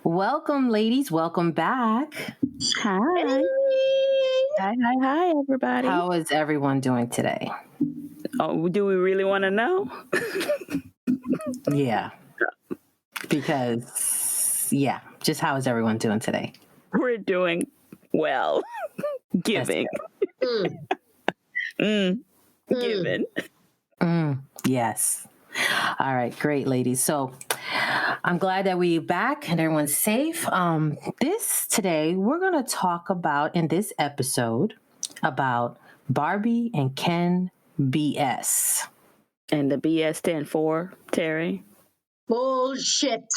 Welcome, ladies. Welcome back. Hi. Hi, everybody. How is everyone doing today? Oh, do we really want to know? Yeah. Because, just how is everyone doing today? We're doing well. Giving. Giving. Yes. All right, great, ladies. So I'm glad that we're back and everyone's safe. Today, we're going to talk about, in this episode, about Barbie and Ken BS. And the BS stand for, Terry? Bullshit.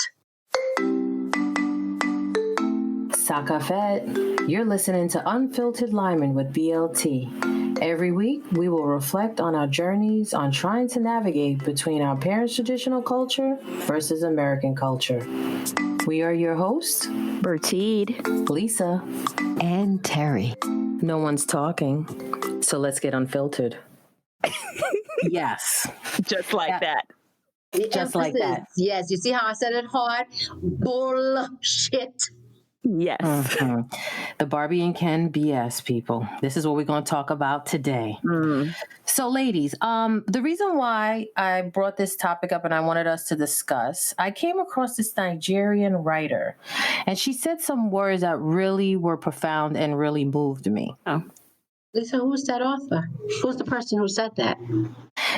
Sakafet, you're listening to Unfiltered Limin with BLT. Every week, we will reflect on our journeys on trying to navigate between our parents' traditional culture versus American culture. We are your hosts, Bertide, Lisa, and Terry. No one's talking, so let's get unfiltered. Yes. Just like that. Just like that. Yes, you see how I said it hard? Bullshit. Yes. Mm-hmm. The Barbie and Ken BS, people. This is what we're going to talk about today. So, ladies, the reason why I brought this topic up and I wanted us to discuss, I came across this Nigerian writer, and she said some words that really were profound and really moved me. Oh. Lisa, who's that author? Who's the person who said that?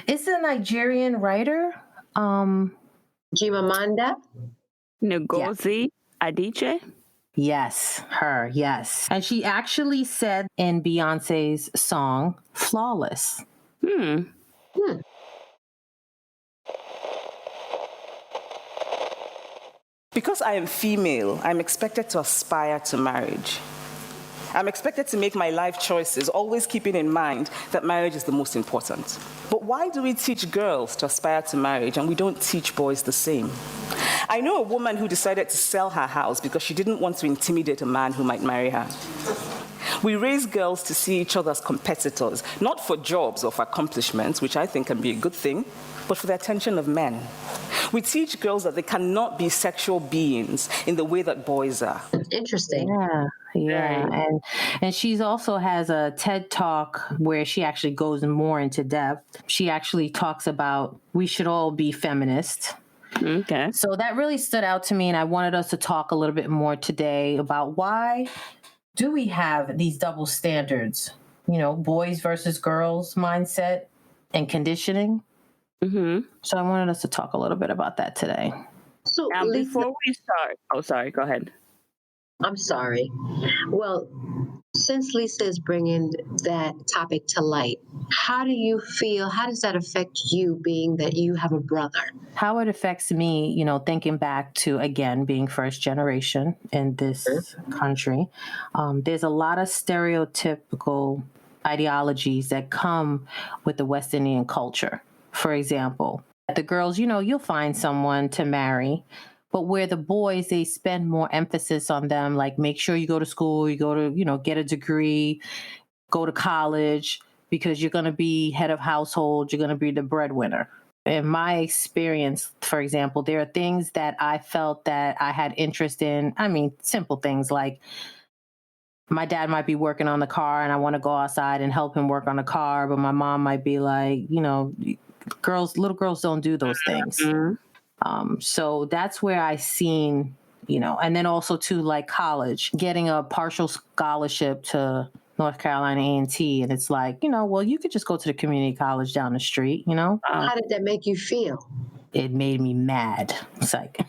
It's a Nigerian writer. Chimamanda? Ngozi Adichie? Yes, her, yes. And she actually said in Beyonce's song, Flawless. Because I am female, I'm expected to aspire to marriage. I'm expected to make my life choices, always keeping in mind that marriage is the most important. But why do we teach girls to aspire to marriage and we don't teach boys the same? I know a woman who decided to sell her house because she didn't want to intimidate a man who might marry her. We raise girls to see each other as competitors, not for jobs or for accomplishments, which I think can be a good thing, but for the attention of men. We teach girls that they cannot be sexual beings in the way that boys are. Interesting. Yeah. And she's also has a TED Talk where she actually goes more into depth. She actually talks about we should all be feminists. Okay. So that really stood out to me, and I wanted us to talk a little bit more today about why do we have these double standards, boys versus girls mindset and conditioning. So I wanted us to talk a little bit about that today. So, Now, Lisa, before we start, sorry, go ahead. I'm sorry. Well, since Lisa is bringing that topic to light, how do you feel? How does that affect you, being that you have a brother? How it affects me, thinking back to, again, being first generation in this country, there's a lot of stereotypical ideologies that come with the West Indian culture. For example, the girls, you'll find someone to marry, but where the boys, they spend more emphasis on them, like make sure you go to school, you go to, get a degree, go to college, because you're going to be head of household, you're going to be the breadwinner. In my experience, for example, there are things that I felt that I had interest in. I mean, simple things like my dad might be working on the car and I want to go outside and help him work on the car, but my mom might be like, little girls don't do those things. So that's where I seen, and then also too, like college, getting a partial scholarship to North Carolina A&T. And it's like, well, you could just go to the community college down the street, How did that make you feel? It made me mad. It's like,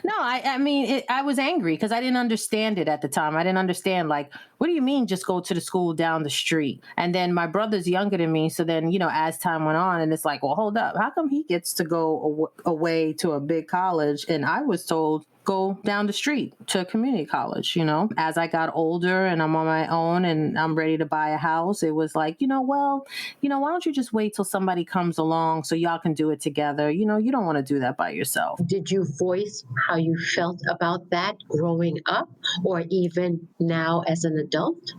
no, I was angry because I didn't understand it at the time. I didn't understand, like, what do you mean just go to the school down the street? And then my brother's younger than me. So then, as time went on, and it's like, well, hold up. How come he gets to go away to a big college? And I was told, go down the street to a community college, As I got older and I'm on my own and I'm ready to buy a house, it was like, why don't you just wait till somebody comes along so y'all can do it together? You don't want to do that by yourself. Did you voice how you felt about that growing up or even now as an adult?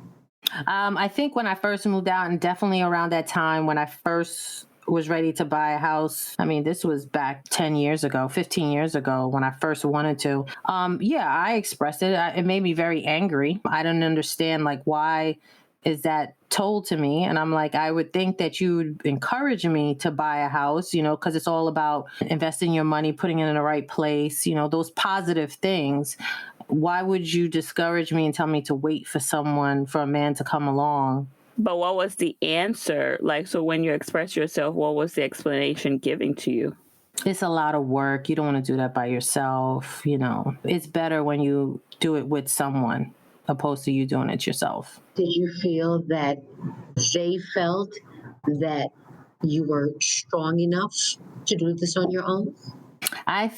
I think when I first moved out, and definitely around that time when I first was ready to buy a house, I mean, this was back 10 years ago, 15 years ago when I first wanted to. Yeah, I expressed it. It made me very angry. I didn't understand, like, why is that told to me? And I'm like, I would think that you would encourage me to buy a house, because it's all about investing your money, putting it in the right place, those positive things. Why would you discourage me and tell me to wait for a man to come along? But what was the answer? Like, so when you express yourself, what was the explanation giving to you? It's a lot of work. You don't want to do that by yourself. It's better when you do it with someone opposed to you doing it yourself. Did you feel that they felt that you were strong enough to do this on your own? I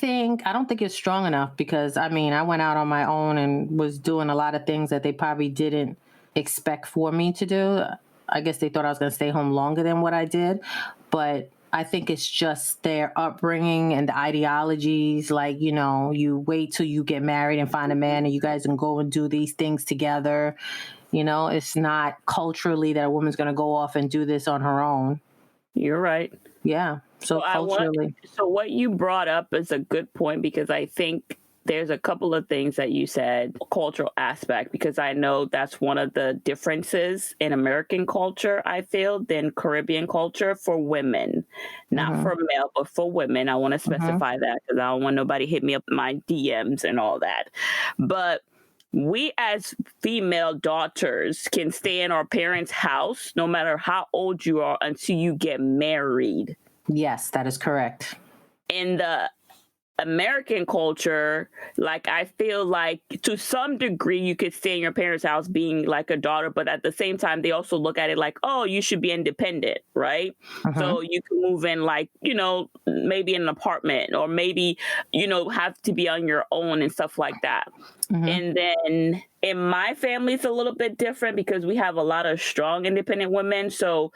don't think it's strong enough because, I went out on my own and was doing a lot of things that they probably didn't expect for me to do. I guess they thought I was going to stay home longer than what I did. But I think it's just their upbringing and the ideologies. Like, you wait till you get married and find a man and you guys can go and do these things together. It's not culturally that a woman's going to go off and do this on her own. You're right. Yeah. So culturally. So what you brought up is a good point, because I think there's a couple of things that you said, cultural aspect, because I know that's one of the differences in American culture, I feel, than Caribbean culture for women. Not for male, but for women. I want to specify that because I don't want nobody hit me up in my DMs and all that. But we as female daughters can stay in our parents' house no matter how old you are until you get married. Yes, that is correct. In the American culture, like, I feel like to some degree you could stay in your parents' house being like a daughter, but at the same time they also look at it like, oh, you should be independent, right? So you can move in, like, maybe in an apartment, or maybe have to be on your own and stuff like that. And then in my family it's a little bit different because we have a lot of strong independent women. So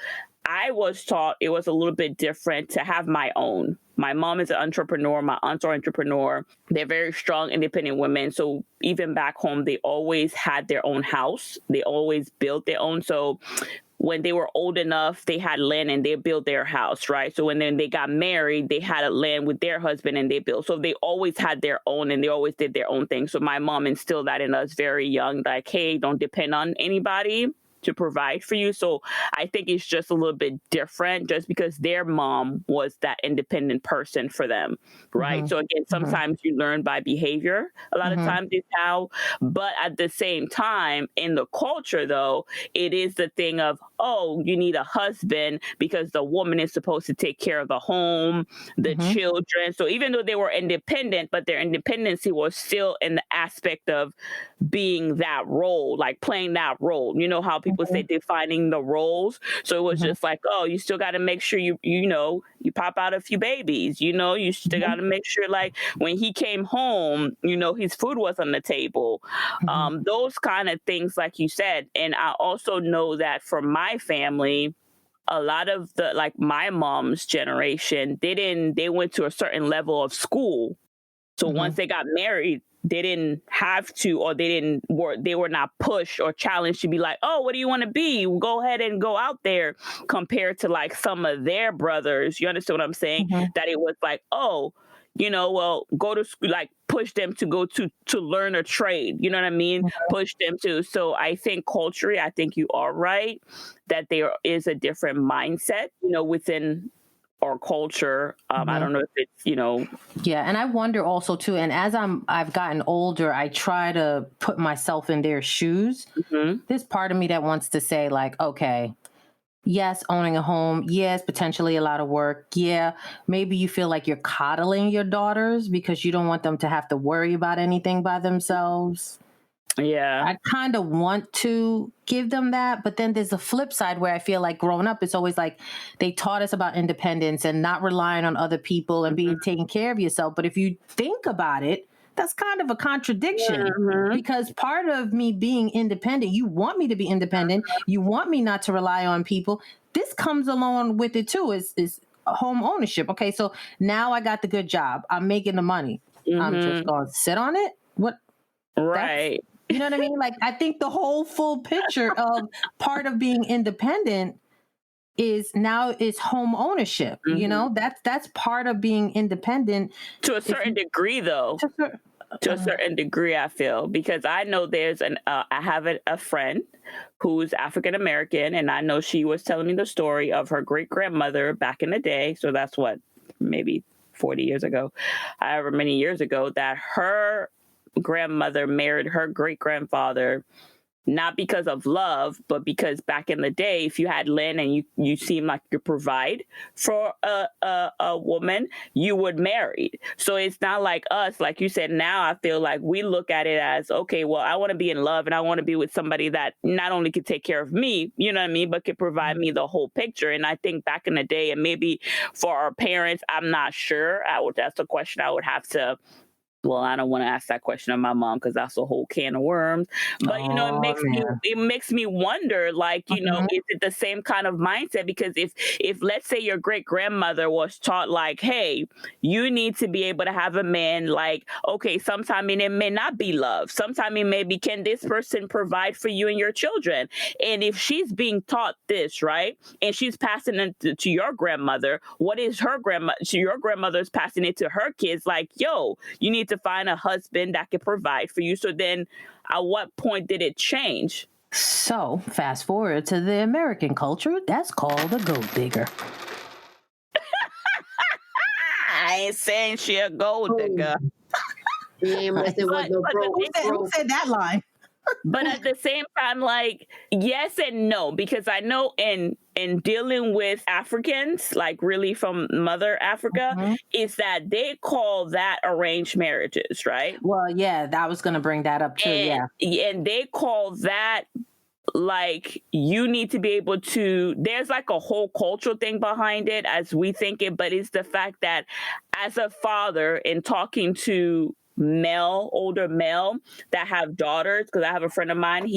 I was taught it was a little bit different to have my own. My mom is an entrepreneur. My aunts are entrepreneur. They're very strong, independent women. So even back home, they always had their own house. They always built their own. So when they were old enough, they had land and they built their house, right? So when then they got married, they had a land with their husband and they built. So they always had their own and they always did their own thing. So my mom instilled that in us very young, like, hey, don't depend on anybody to provide for you. So I think it's just a little bit different just because their mom was that independent person for them, right? So again, sometimes you learn by behavior. A lot of times it's how, but at the same time, in the culture though, it is the thing of, oh, you need a husband because the woman is supposed to take care of the home, the children. So even though they were independent, but their independency was still in the aspect of being that role, like playing that role. You know how people say defining the roles. So it was just like, oh, you still got to make sure you pop out a few babies. You still got to make sure, like, when he came home, his food was on the table. Those kind of things, like you said. And I also know that for my family, a lot of the, like, my mom's generation, they went to a certain level of school. So once they got married, they didn't have to, or they were not pushed or challenged to be like, oh, what do you want to be? Go ahead and go out there, compared to like some of their brothers. You understand what I'm saying? That it was like, oh, well, go to school, like push them to go to learn a trade. You know what I mean? Push them to. So I think culturally, I think you are right that there is a different mindset, within our culture. I don't know if it's, Yeah. And I wonder also too, and as I've gotten older, I try to put myself in their shoes. There's part of me that wants to say, like, okay, yes, owning a home, yes, potentially a lot of work. Yeah, maybe you feel like you're coddling your daughters because you don't want them to have to worry about anything by themselves. yeah. I kind of want to give them that, but then there's a flip side where I feel like growing up, it's always like they taught us about independence and not relying on other people and being taking care of yourself. But if you think about it, that's kind of a contradiction because part of me being independent, you want me to be independent. You want me not to rely on people. This comes along with it too, is home ownership. Okay, so now I got the good job. I'm making the money. I'm just going to sit on it. What? Right. You know what I mean? Like, I think the whole full picture of part of being independent is home ownership. You know, that's part of being independent. To a certain degree, though. To a certain degree, I feel, because I know there's I have a friend who's African American, and I know she was telling me the story of her great grandmother back in the day. So that's what, maybe 40 years ago, however many years ago, that her grandmother married her great grandfather, not because of love, but because back in the day, if you had land and you seem like you provide for a woman, you would marry. So it's not like us, like you said. Now I feel like we look at it as, okay, well, I want to be in love and I want to be with somebody that not only could take care of me, you know what I mean, but could provide me the whole picture. And I think back in the day, and maybe for our parents, I'm not sure. That's a question I would have to. Well, I don't want to ask that question of my mom because that's a whole can of worms. But you know, it makes me wonder, like, you know, is it the same kind of mindset? Because if let's say your great grandmother was taught, like, hey, you need to be able to have a man, like, okay, sometime it may not be love. Sometime it may be, can this person provide for you and your children? And if she's being taught this, right, and she's passing it to your grandmother, what is her grandma? Your grandmother's passing it to her kids, like, yo, you need to find a husband that can provide for you. So then at what point did it change? So fast forward to the American culture, that's called a gold digger. I ain't saying she a gold digger. Who said that line? But at the same time, like, yes and no, because I know in dealing with Africans, like really from Mother Africa, is that they call that arranged marriages, right? Well, yeah, I was going to bring that up too. And they call that, like, you need to be able to, there's like a whole cultural thing behind it as we think it, but it's the fact that as a father, in talking to older male that have daughters, because I have a friend of mine,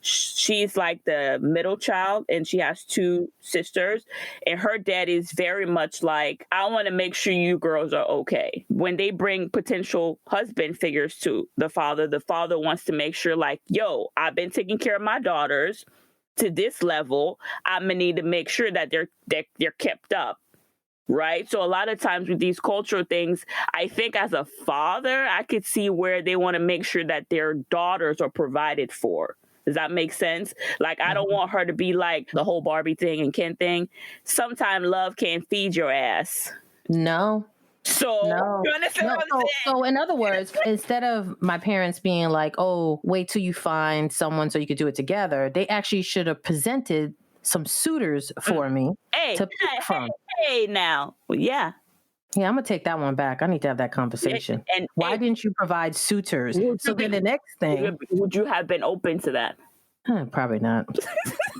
she's like the middle child and she has two sisters, and her dad is very much like, I want to make sure you girls are okay. When they bring potential husband figures to the father wants to make sure, like, yo, I've been taking care of my daughters to this level, I'm gonna need to make sure that they're kept up. Right. So a lot of times with these cultural things, I think as a father, I could see where they want to make sure that their daughters are provided for. Does that make sense? Like, I don't want her to be like the whole Barbie thing and Ken thing. Sometimes love can't feed your ass. No. So you understand what I'm saying? So in other words, instead of my parents being like, oh, wait till you find someone so you could do it together, they actually should have presented some suitors for me to pick from. Hey, now. Yeah. Yeah, I'm going to take that one back. I need to have that conversation. And why didn't you provide suitors? So then the next thing. Would you have been open to that? Probably not.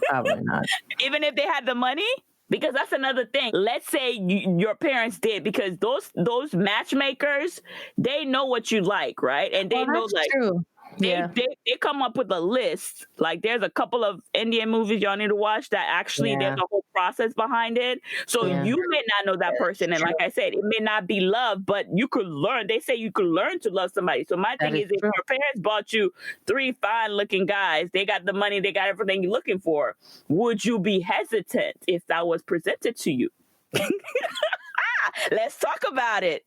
Probably not. Even if they had the money? Because that's another thing. Let's say your parents did, because those matchmakers, they know what you like, right? And they know, like, true. They come up with a list. Like, there's a couple of Indian movies y'all need to watch that actually there's a whole process behind it. So you may not know that person. And like I said, it may not be love, but you could learn. They say you could learn to love somebody. So my thing is, if your parents bought you 3 fine looking guys, they got the money, they got everything you're looking for, would you be hesitant if that was presented to you? Let's talk about it.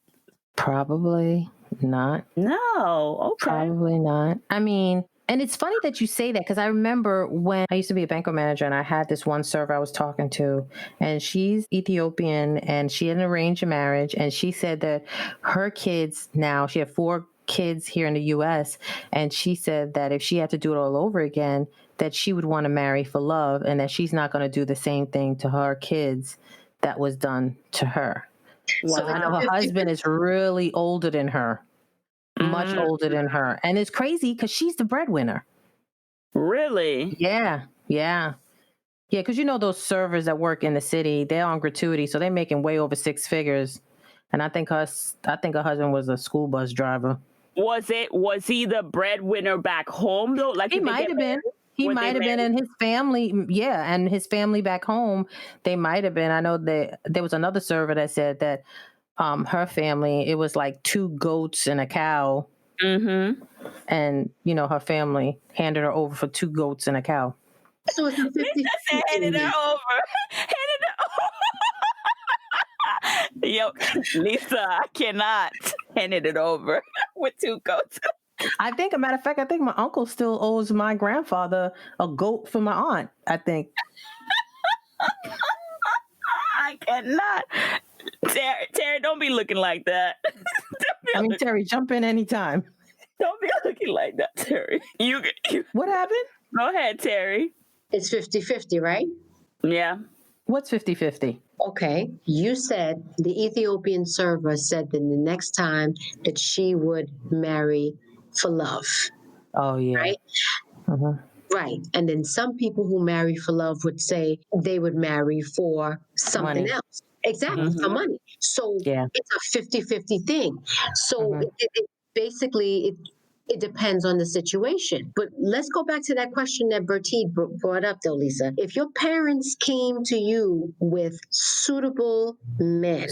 Probably not. No. Okay. Probably not. I mean, and it's funny that you say that, because I remember when I used to be a banquet manager and I had this one server I was talking to, and she's Ethiopian and she had an arranged marriage, and she said that her kids now, she had 4 kids here in the US, and she said that if she had to do it all over again, that she would want to marry for love, and that she's not going to do the same thing to her kids that was done to her. Wow. So I know her husband is really older than her, much older than her. And it's crazy because she's the breadwinner. Really? Yeah. Because you know those servers that work in the city, they're on gratuity, so they're making way over 6 figures. And I think her husband was a school bus driver. Was he the breadwinner back home though? Like, he might have been. He might have been, in his family. Yeah, and his family back home, they might have been. I know that there was another server that said that her family, it was like 2 goats and a cow. Mm-hmm. And, you know, her family handed her over for 2 goats and a cow. So it's a 50 Lisa said handed her over. Handed her over. Yo, Lisa, I cannot handed it over with 2 goats. I think, a matter of fact, I think my uncle still owes my grandfather a goat for my aunt, I think. I cannot. Terry, don't be looking like that. Terry, jump in anytime. Don't be looking like that, Terry. You What happened? go ahead, Terry. It's 50-50, right? Yeah. What's 50-50? Okay. You said the Ethiopian server said that the next time that she would marry for love, Oh, yeah. right? Mhm. Right. And then some people who marry for love would say they would marry for something Money. else. Exactly, for money. So Yeah. it's a 50-50 thing. So it basically, it depends on the situation. But let's go back to that question that Bertie brought up, though, Lisa. If your parents came to you with suitable men,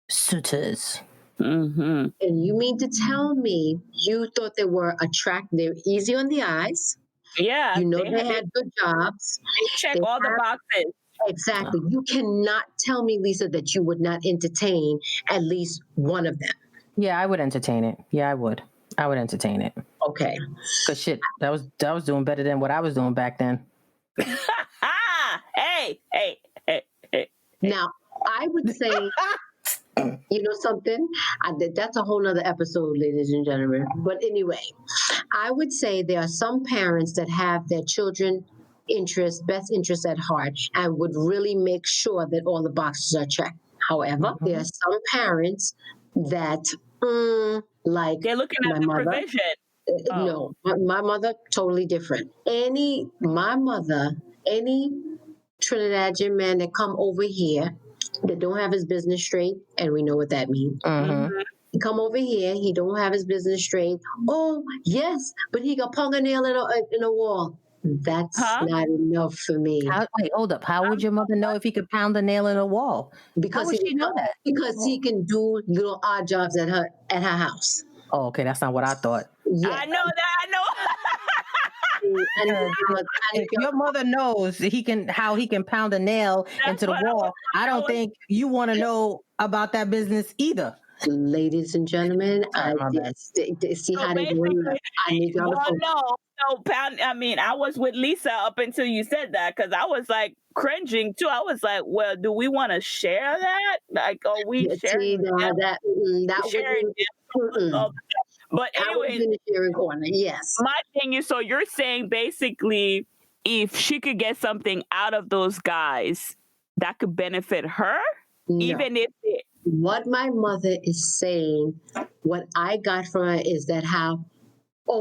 Suitors. Mm-hmm. and you mean to tell me you thought they were attractive, they were easy on the eyes, Yeah. you know they had good jobs, they check they all the have- boxes. exactly. You cannot tell me, Lisa, that you would not entertain at least one of them. Yeah, I would entertain it. Yeah, I would. I would entertain it. Okay. Cause shit, that was doing better than what I was doing back then. Hey. Now, I would say, you know something? That's a whole nother episode, ladies and gentlemen. But anyway, I would say there are some parents that have their children best interest at heart and would really make sure that all the boxes are checked. However, there are some parents that, like They're looking my at the mother. provision. No, my mother, totally different. Any Trinidadian man that come over here that don't have his business straight, and we know what that means. He come over here, he don't have his business straight. Oh, yes, but he got pung a nail in a wall. That's not enough for me. Wait, hold up. How would your mother know if he could pound a nail in a wall? Because How would she know that? Because he can do little odd jobs at her house. Oh, okay. That's not what I thought. Yeah. I know that. I know. If your mother knows how he can pound a nail into the wall, I don't think you want to know about that business either. Ladies and gentlemen, Sorry, my bad. see how they doing. I need y'all to focus. I was with Lisa up until you said that, because I was like cringing too. I was like, well, do we want to share that? Like, are we sharing that sharing wouldn't. But anyway, in the sharing corner. Yes. my thing is, so you're saying basically, if she could get something out of those guys that could benefit her, even if it. What my mother is saying, what I got from her is that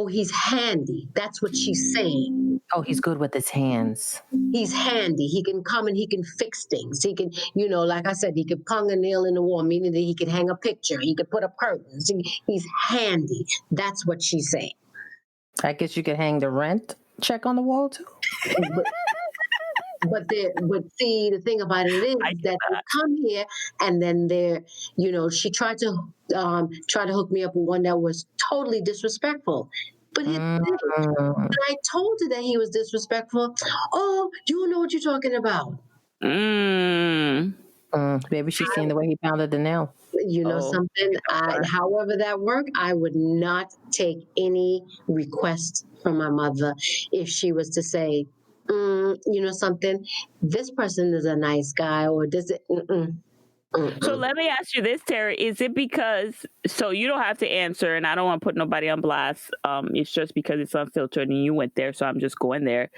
he's handy. That's what she's saying. Oh, he's good with his hands. He's handy. He can come and he can fix things. He can, like I said, he could pung a nail in the wall, meaning that he could hang a picture. He could put up curtains. He's handy. That's what she's saying. I guess you could hang the rent check on the wall too. But see, the thing about it is that they come here and then she tried to hook me up with one that was totally disrespectful. But when I told her that he was disrespectful, oh, you don't know what you're talking about. Maybe she's seen the way he pounded the nail. You know something? However that worked, I would not take any request from my mother if she was to say, something, this person is a nice guy, or does it? So let me ask you this, Terry. Is it because, so you don't have to answer, and I don't want to put nobody on blast. It's just because it's unfiltered and you went there, so I'm just going there.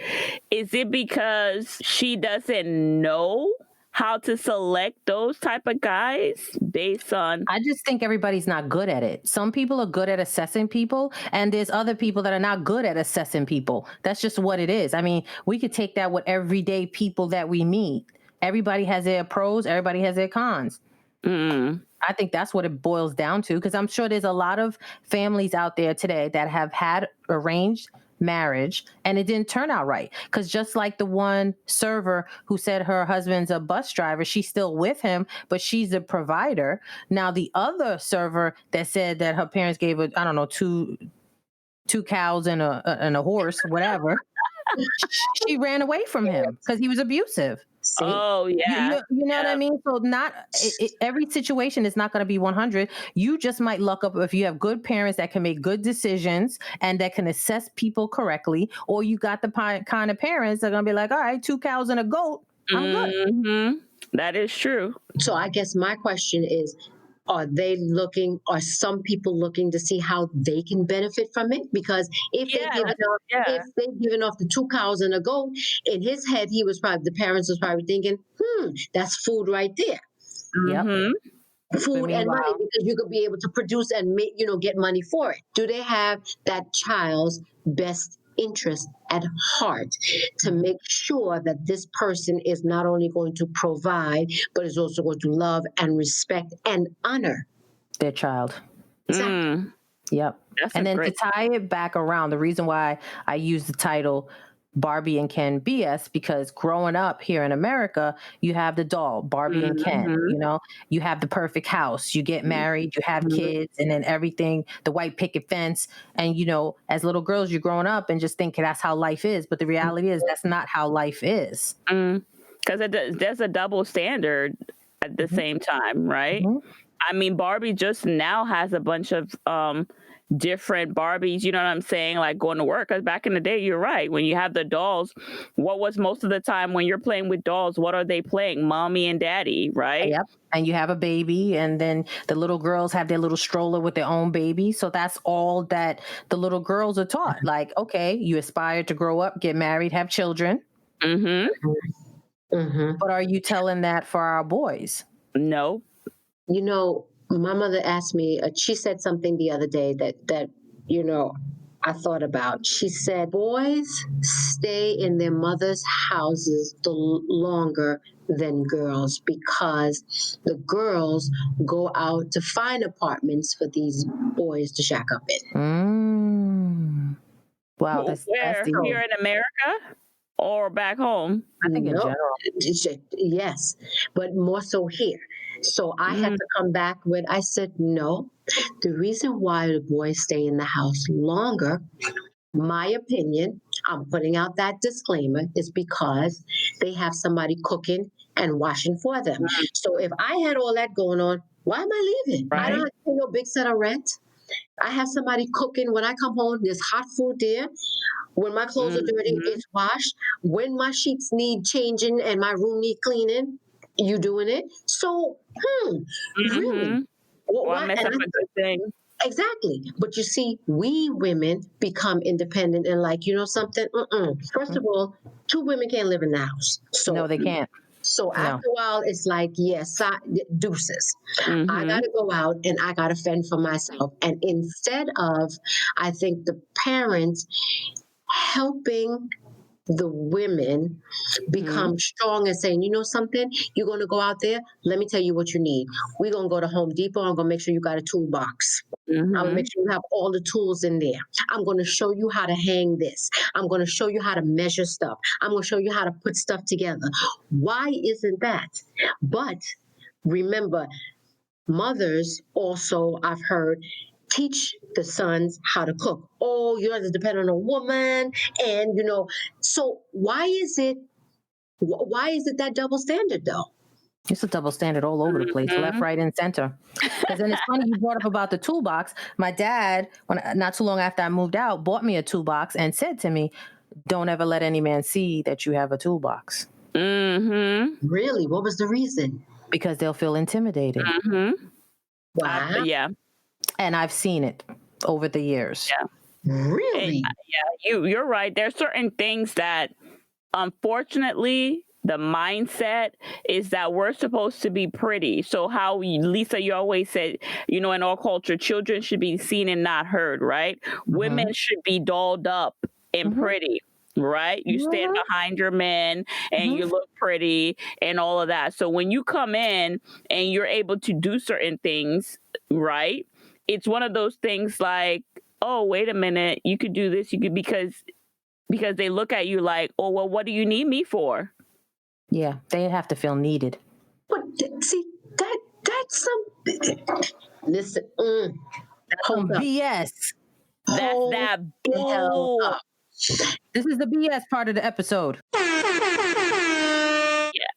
Is it because she doesn't know how to select those type of guys based on? I just think everybody's not good at it. Some people are good at assessing people, and there's other people that are not good at assessing people. That's just what it is. I mean, we could take that with everyday people that we meet. Everybody has their pros, everybody has their cons. I think that's what it boils down to, because I'm sure there's a lot of families out there today that have had arranged marriage and it didn't turn out right. Because just like the one server who said her husband's a bus driver, she's still with him, but she's a provider. Now the other server that said that her parents gave her, I don't know, two cows and a horse, whatever. she ran away from him because he was abusive. See? Oh yeah. You know what I mean? So not every situation is not going to be 100. You just might luck up if you have good parents that can make good decisions and that can assess people correctly, or you got the kind of parents that are going to be like, all right, 2 cows and a goat, I'm good. That is true. So I guess my question is, are some people looking to see how they can benefit from it? Because if they've given off the 2 cows and a goat, in his head, the parents was probably thinking, that's food right there. Yep. Food and money, because you could be able to produce and make, get money for it. Do they have that child's best interest at heart to make sure that this person is not only going to provide, but is also going to love and respect and honor their child? Exactly. Yep. And then to tie it back around, the reason why I use the title Barbie and Ken BS, because growing up here in America, you have the doll, Barbie and Ken, you have the perfect house, you get married, you have kids, and then everything, the white picket fence. And, as little girls, you're growing up and just think that's how life is. But the reality is that's not how life is. Because there's a double standard at the same time, right? I mean, Barbie just now has a bunch of different Barbies, you know what I'm saying, like going to work. Because back in the day, you're right, when you have the dolls, what was most of the time when you're playing with dolls, what are they playing? Mommy and daddy, right? Yep. And you have a baby, and then the little girls have their little stroller with their own baby. So that's all that the little girls are taught. Like, okay, you aspire to grow up, get married, have children. But are you telling that for our boys? No. My mother asked me, she said something the other day that I thought about. She said, boys stay in their mother's houses longer than girls, because the girls go out to find apartments for these boys to shack up in. Wow. Where? Here in America or back home? I think in general. Yes, but more so here. So I had to come back with, I said, no, the reason why the boys stay in the house longer, my opinion, I'm putting out that disclaimer, is because they have somebody cooking and washing for them. So if I had all that going on, why am I leaving? Right. I don't have to pay no big set of rent. I have somebody cooking. When I come home, there's hot food there. When my clothes are dirty, it's washed. When my sheets need changing and my room need cleaning, you doing it. So, really? Why mess up a good thing? Exactly. But you see, we women become independent and like, something? First of all, 2 women can't live in the house. So no, they can't. So after a while, it's like, yes, deuces. I got to go out and I got to fend for myself. And instead of, I think, the parents helping the women become strong and saying, something, you're going to go out there, let me tell you what you need. We're going to go to Home Depot. I'm going to make sure you got a toolbox. I'm going to make sure you have all the tools in there. I'm going to show you how to hang this. I'm going to show you how to measure stuff. I'm going to show you how to put stuff together. Why isn't that? But remember, mothers also, I've heard, teach the sons how to cook. Oh, you have to depend on a woman. And, so why is it that double standard though? It's a double standard all over the place, left, right, and center. Because then it's funny you brought up about the toolbox. My dad, not too long after I moved out, bought me a toolbox and said to me, don't ever let any man see that you have a toolbox. Really? What was the reason? Because they'll feel intimidated. Wow. Yeah. And I've seen it over the years. Yeah. Really? You're right. There's certain things that, unfortunately, the mindset is that we're supposed to be pretty. So Lisa, you always said, in our culture, children should be seen and not heard, right? Women should be dolled up and pretty, right? You stand behind your men and you look pretty and all of that. So when you come in and you're able to do certain things, right? It's one of those things like, oh, wait a minute, you could do this, because they look at you like, oh, well, what do you need me for? Yeah, they have to feel needed. But see, that's some. Listen, hold up. BS. That's that bull. This is the BS part of the episode.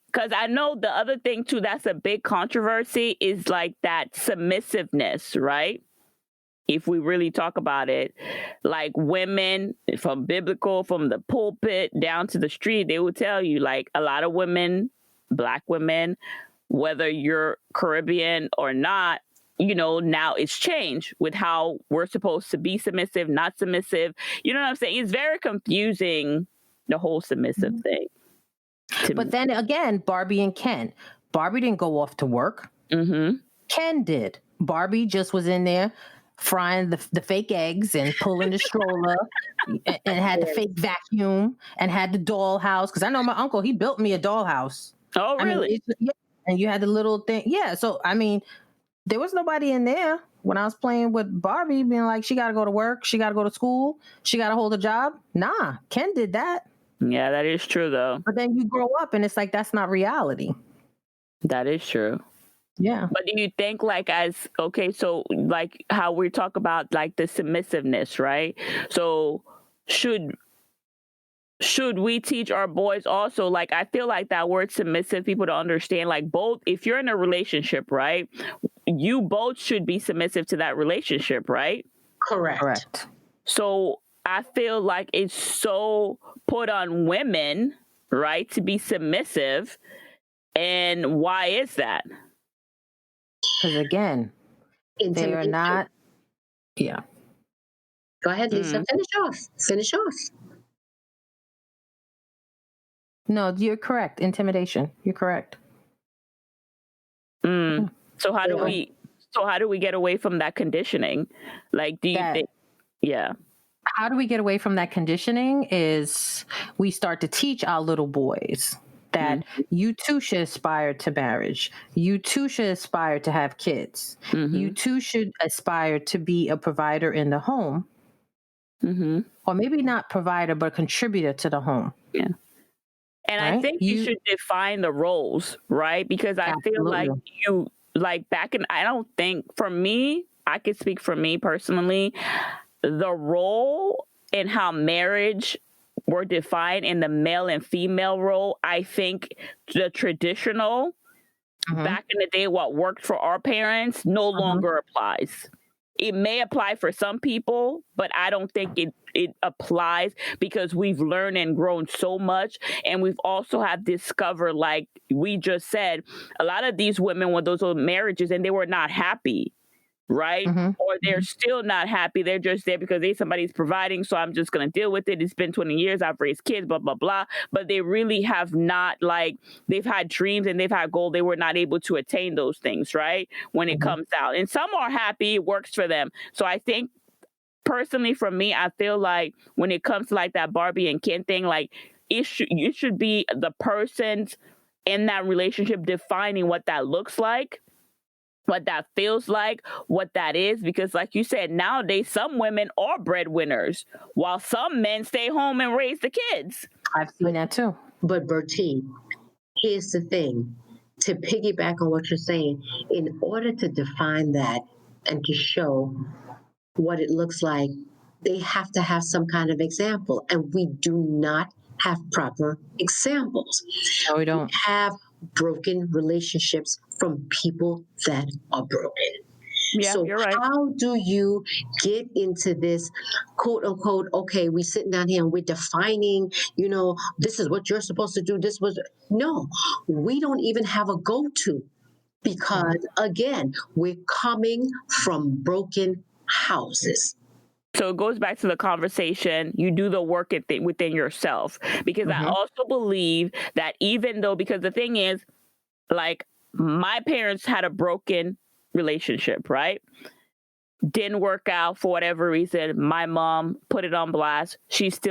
Because I know the other thing too, that's a big controversy, is like that submissiveness, right? If we really talk about it, like women from the pulpit down to the street, they will tell you, like, a lot of women, Black women, whether you're Caribbean or not, you know, now it's changed with how we're supposed to be submissive, not submissive. You know what I'm saying? It's very confusing, the whole submissive thing. But then again, Barbie and Ken. Barbie didn't go off to work. Mm-hmm. Ken did. Barbie just was in there frying the fake eggs and pulling the stroller and had the fake vacuum and had the dollhouse. Because I know my uncle, he built me a dollhouse. Oh, really? And you had the little thing. Yeah. So, I mean, there was nobody in there when I was playing with Barbie being like, she got to go to work. She got to go to school. She got to hold a job. Nah, Ken did that. Yeah, that is true, though. But then you grow up and it's like, that's not reality. That is true. Yeah. But do you think, like, so like how we talk about like the submissiveness, right? So should we teach our boys also, like, I feel like that word submissive, people don't understand, like, both, if you're in a relationship, right, you both should be submissive to that relationship, right? Correct. So I feel like it's so put on women, right, to be submissive. And why is that? Because again, they are not. Yeah. Go ahead, Lisa. Finish off. No, you're correct. Intimidation. You're correct. So how do we get away from that conditioning? Like, do you think? Yeah. How do we get away from that conditioning is we start to teach our little boys that you too should aspire to marriage. You too should aspire to have kids. You too should aspire to be a provider in the home. Or maybe not provider, but contributor to the home. Yeah. And right? I think you should define the roles, right? Because I feel like I don't think, for me, I could speak for me personally, the role in how marriage were defined in the male and female role, I think the traditional, back in the day, what worked for our parents no longer applies. It may apply for some people, but I don't think it applies, because we've learned and grown so much. And we've also have discovered, like we just said, a lot of these women were those old marriages and they were not happy, right? Or they're still not happy. They're just there because somebody's providing, so I'm just going to deal with it. It's been 20 years. I've raised kids, blah, blah, blah. But they really have not, like, they've had dreams and they've had goals. They were not able to attain those things, right? When it comes out. And some are happy. It works for them. So I think, personally, for me, I feel like when it comes to like that Barbie and Ken thing, like it should be the persons in that relationship defining what that looks like, what that feels like, what that is. Because like you said, nowadays, some women are breadwinners while some men stay home and raise the kids. I've seen that too. But Bertie, here's the thing. To piggyback on what you're saying, in order to define that and to show what it looks like, they have to have some kind of example. And we do not have proper examples. No, we don't. We have broken relationships from people that are broken. Yeah, so you're right. How do you get into this quote unquote, okay, we're sitting down here and we're defining, this is what you're supposed to do. No, we don't even have a go-to, because again, we're coming from broken houses. So it goes back to the conversation. You do the work within yourself, because I also believe that even though, because the thing is, like, my parents had a broken relationship, right? Didn't work out for whatever reason. My mom put it on blast.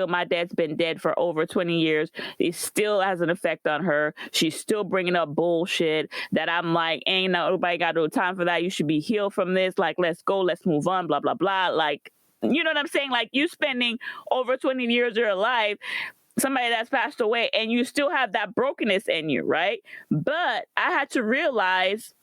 My dad's been dead for over 20 years. It still has an effect on her. She's still bringing up bullshit that I'm like, ain't nobody got no time for that. You should be healed from this. Like, let's go, let's move on, blah, blah, blah. Like, you know what I'm saying? Like, you spending over 20 years of your life, somebody that's passed away, and you still have that brokenness in you, right? But I had to realize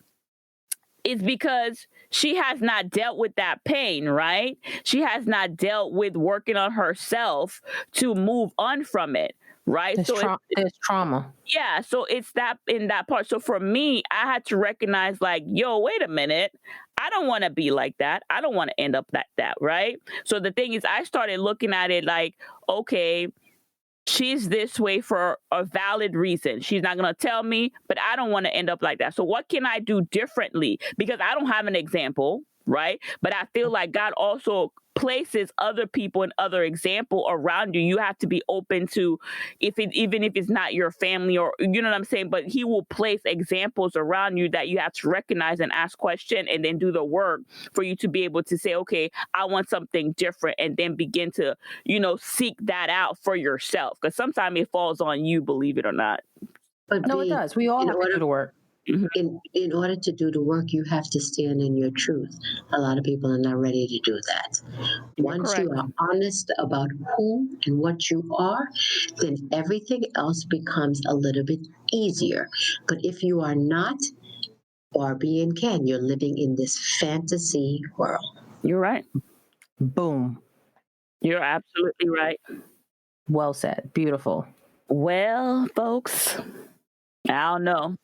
is because she has not dealt with that pain, right? She has not dealt with working on herself to move on from it, right? There's trauma. Yeah, so it's that in that part. So for me, I had to recognize like, yo, wait a minute. I don't want to be like that. I don't want to end up like that, right? So the thing is, I started looking at it like, okay, she's this way for a valid reason. She's not going to tell me, but I don't want to end up like that. So what can I do differently? Because I don't have an example, right? But I feel like God also places other people and other example around you. You have to be open to, even if it's not your family, or you know what I'm saying, but he will place examples around you that you have to recognize and ask questions and then do the work for you to be able to say, okay, I want something different, and then begin to, seek that out for yourself. Because sometimes it falls on you, believe it or not. But No, it does. We all have to do the work. In order to do the work, you have to stand in your truth. A lot of people are not ready to do that. Once you are honest about who and what you are, then everything else becomes a little bit easier. But if you are not, Barbie and Ken, you're living in this fantasy world. You're right. Boom. You're absolutely right. Well said. Beautiful. Well, folks, I don't know.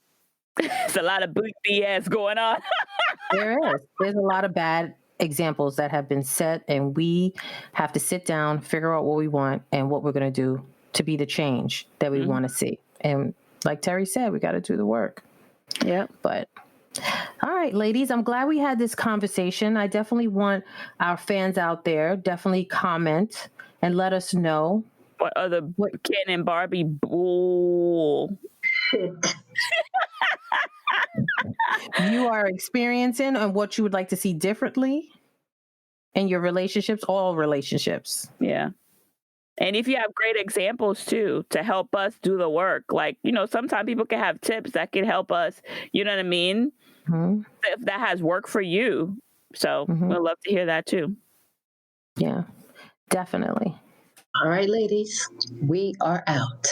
It's a lot of BS going on. There is. There's a lot of bad examples that have been set, and we have to sit down, figure out what we want and what we're going to do to be the change that we want to see. And like Terry said, we got to do the work. Yeah. But all right, ladies, I'm glad we had this conversation. I definitely want our fans out there, definitely comment and let us know what other Ken and Barbie bull you are experiencing and what you would like to see differently in your relationships, all relationships. Yeah. And if you have great examples too, to help us do the work, like, sometimes people can have tips that can help us, you know what I mean? Mm-hmm. If that has worked for you. So we'd love to hear that too. Yeah, definitely. All right, ladies, we are out.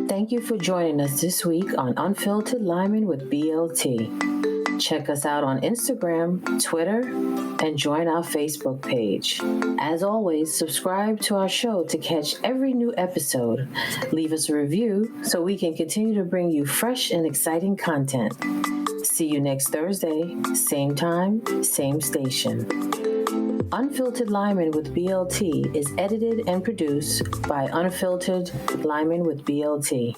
Thank you for joining us this week on Unfiltered Limin with BLT. Check us out on Instagram, Twitter, and join our Facebook page. As always, subscribe to our show to catch every new episode. Leave us a review so we can continue to bring you fresh and exciting content. See you next Thursday, same time, same station. Unfiltered Limin with BLT is edited and produced by Unfiltered Limin with BLT.